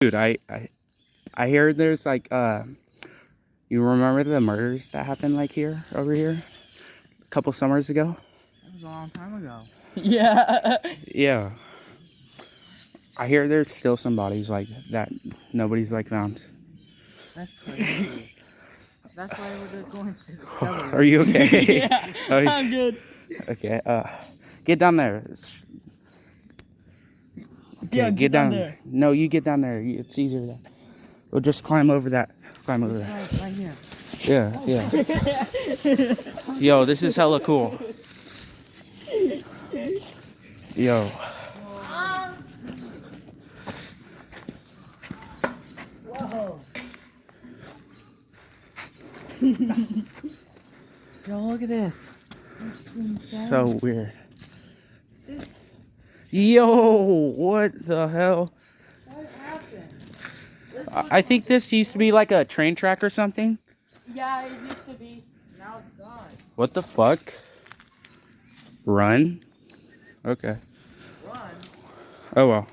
Dude, I hear there's like you remember the murders that happened like over here a couple summers ago? That was a long time ago. Yeah. Yeah. I hear there's still some bodies like that nobody's like found. That's crazy. That's why we're going to discover. Are you okay? Yeah, I'm good. Okay, get down there. Okay, Yeah, get down there. No, you get down there. It's easier then. We'll just climb over that. Climb over that. Right here. Yeah, yeah. Yo, this is hella cool. Yo. Whoa. Yo, look at this. So weird. Yo, what the hell? What happened? I think this used to be like a train track or something. Yeah, it used to be. Now it's gone. What the fuck? Run? Okay. Run? Oh well.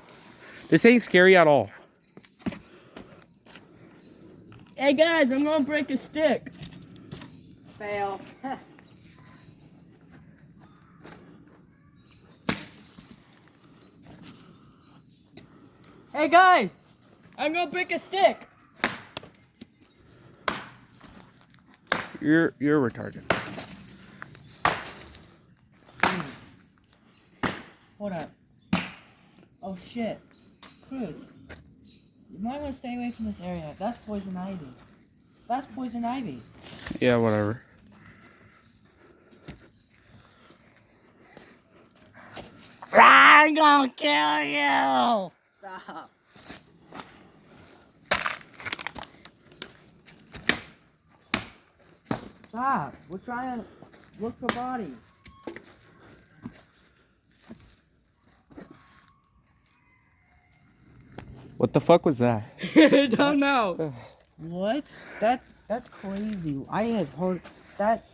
This ain't scary at all. Hey guys, I'm gonna break a stick. Fail. Hey guys, I'm gonna break a stick. You're retarded. Hold up. Oh shit. Cruz. You might want to stay away from this area. That's poison ivy. That's poison ivy. Yeah, whatever. I'm gonna kill you. Stop. Stop. We're trying to look for bodies. What the fuck was that? I don't know. What? That's crazy. I have heard that.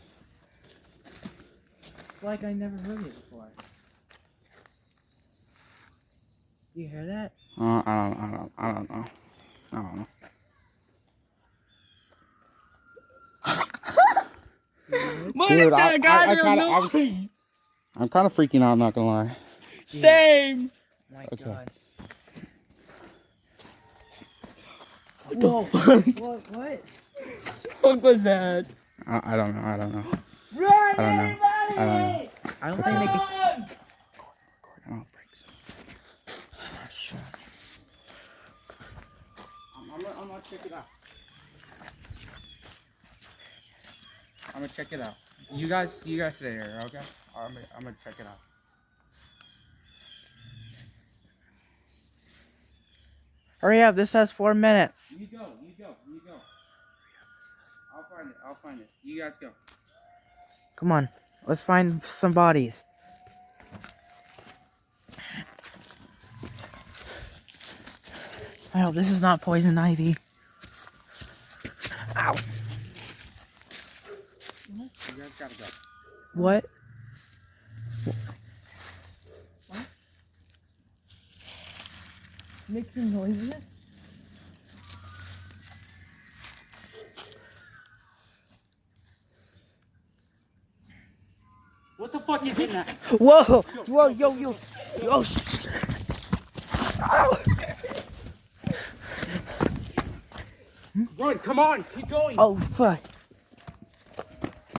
It's like I never heard it before. You hear that? I don't know. I don't know. What Dude, is that goddamn noise? I'm kind of freaking out, I'm not gonna lie. Same. My Okay. God. What the Whoa. fuck? What? Fuck was that? I don't know. Run, I don't know. everybody! I don't think they can. Run! Oh, breaks. I'm gonna check it out. I'm gonna check it out. You guys stay here, okay? I'm gonna check it out. Hurry up! This has 4 minutes. You go. I'll find it. You guys go. Come on, let's find some bodies. I hope this is not poison ivy. Ow. You guys gotta go. What? Making noises? What the fuck is in that? Whoa! Whoa! Yo! Oh! Ow. Run, come on, keep going. Oh fuck!